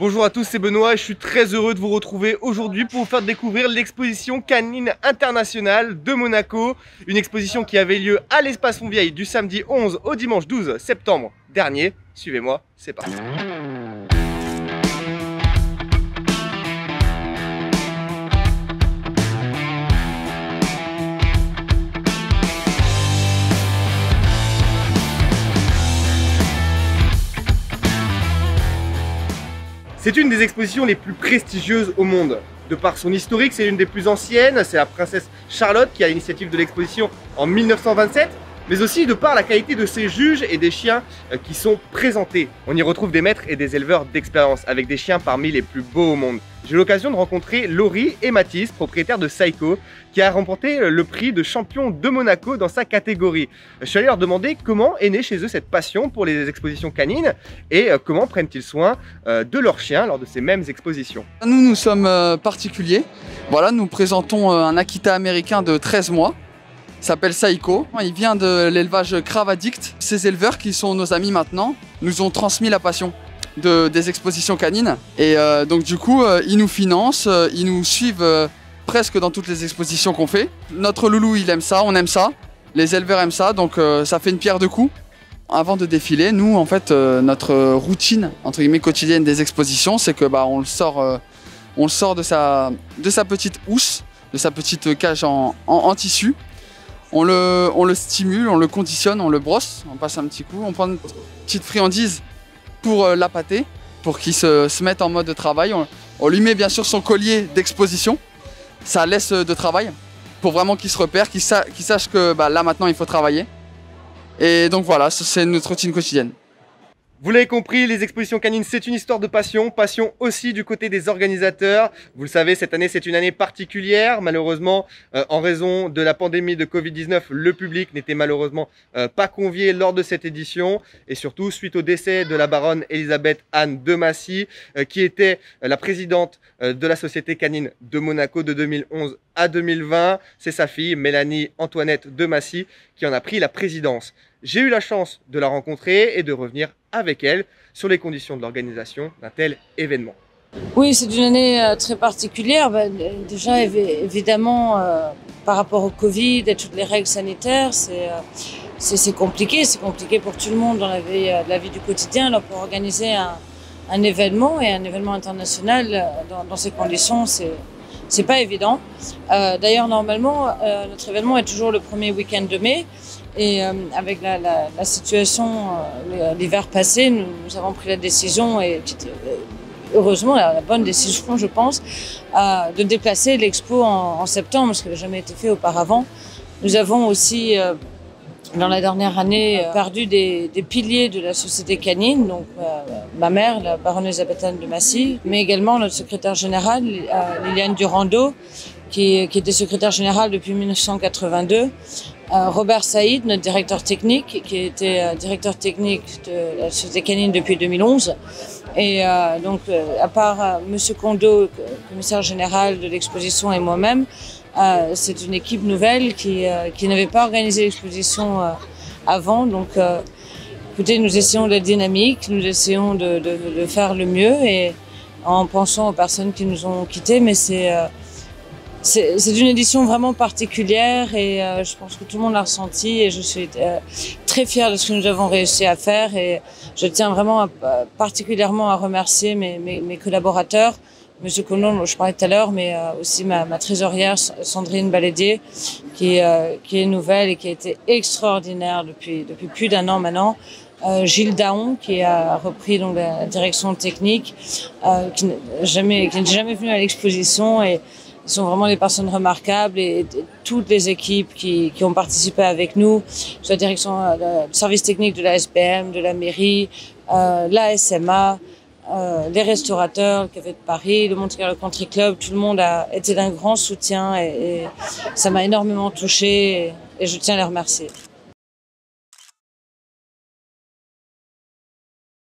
Bonjour à tous, c'est Benoît et je suis très heureux de vous retrouver aujourd'hui pour vous faire découvrir l'exposition canine internationale de Monaco. Une exposition qui avait lieu à l'Espace Fontvieille du samedi 11 au dimanche 12 septembre dernier. Suivez-moi, c'est parti. C'est une des expositions les plus prestigieuses au monde. De par son historique, c'est l'une des plus anciennes, c'est la princesse Charlotte qui a l'initiative de l'exposition en 1927, mais aussi de par la qualité de ses juges et des chiens qui sont présentés. On y retrouve des maîtres et des éleveurs d'expérience, avec des chiens parmi les plus beaux au monde. J'ai eu l'occasion de rencontrer Laurie et Mathis, propriétaires de Saïko, qui a remporté le prix de champion de Monaco dans sa catégorie. Je suis allé leur demander comment est née chez eux cette passion pour les expositions canines et comment prennent-ils soin de leurs chiens lors de ces mêmes expositions. Nous sommes particuliers. Voilà, nous présentons un Akita américain de 13 mois. Il s'appelle Saïko. Il vient de l'élevage Crave Addict. Ces éleveurs, qui sont nos amis maintenant, nous ont transmis la passion des expositions canines. Et donc du coup, ils nous financent, ils nous suivent presque dans toutes les expositions qu'on fait. Notre loulou, il aime ça, on aime ça. Les éleveurs aiment ça, donc ça fait une pierre deux coups. Avant de défiler, nous, en fait, notre routine, entre guillemets, quotidienne des expositions, c'est que on le sort de sa petite housse, de sa petite cage en tissu. On le stimule, on le conditionne, on le brosse, on passe un petit coup, on prend une petite friandise pour l'appâter, pour qu'il se mette en mode de travail. On lui met bien sûr son collier d'exposition, ça laisse de travail, pour vraiment qu'il se repère, qu'il sache que là maintenant il faut travailler. Et donc voilà, c'est notre routine quotidienne. Vous l'avez compris, les expositions canines, c'est une histoire de passion, passion aussi du côté des organisateurs. Vous le savez, cette année, c'est une année particulière. Malheureusement, en raison de la pandémie de Covid-19, le public n'était malheureusement pas convié lors de cette édition. Et surtout, suite au décès de la baronne Elisabeth Anne de Massy, qui était la présidente de la Société canine de Monaco de 2011 à 2020. C'est sa fille, Mélanie Antoinette de Massy, qui en a pris la présidence. J'ai eu la chance de la rencontrer et de revenir avec elle sur les conditions de l'organisation d'un tel événement. Oui, c'est une année très particulière. Déjà, évidemment, par rapport au Covid et toutes les règles sanitaires, c'est compliqué. C'est compliqué pour tout le monde dans la vie du quotidien. Alors, pour organiser un événement et un événement international dans ces conditions, c'est pas évident. D'ailleurs, normalement, notre événement est toujours le premier week-end de mai. Et avec la situation l'hiver passé, nous avons pris la décision, et heureusement la bonne décision je pense, de déplacer l'expo en septembre, ce qui n'avait jamais été fait auparavant. Nous avons aussi dans la dernière année perdu des piliers de la société canine, donc ma mère, la baronne Elisabeth Anne de Massy, mais également notre secrétaire générale Liliane Durando, qui était secrétaire générale depuis 1982. Robert Saïd, notre directeur technique, qui était directeur technique de la Société canine depuis 2011. Et donc, à part Monsieur Kondo, commissaire général de l'exposition, et moi-même, c'est une équipe nouvelle qui n'avait pas organisé l'exposition avant. Donc, écoutez, nous essayons de la dynamique, nous essayons de faire le mieux, et en pensant aux personnes qui nous ont quittés, mais c'est une édition vraiment particulière, et je pense que tout le monde l'a ressenti, et je suis très fière de ce que nous avons réussi à faire, et je tiens vraiment particulièrement à remercier mes collaborateurs, Monsieur Colon, dont je parlais tout à l'heure, mais aussi ma trésorière Sandrine Balédier, qui est nouvelle et qui a été extraordinaire depuis plus d'un an maintenant. Gilles Daon, qui a repris donc la direction technique, qui n'est jamais venu à l'exposition, et ils sont vraiment des personnes remarquables, et toutes les équipes qui ont participé avec nous, soit la direction, le service technique de la SPM, de la mairie, la SMA, les restaurateurs, le Café de Paris, le Monte Carlo Country Club, tout le monde a été d'un grand soutien, et ça m'a énormément touchée, et je tiens à les remercier.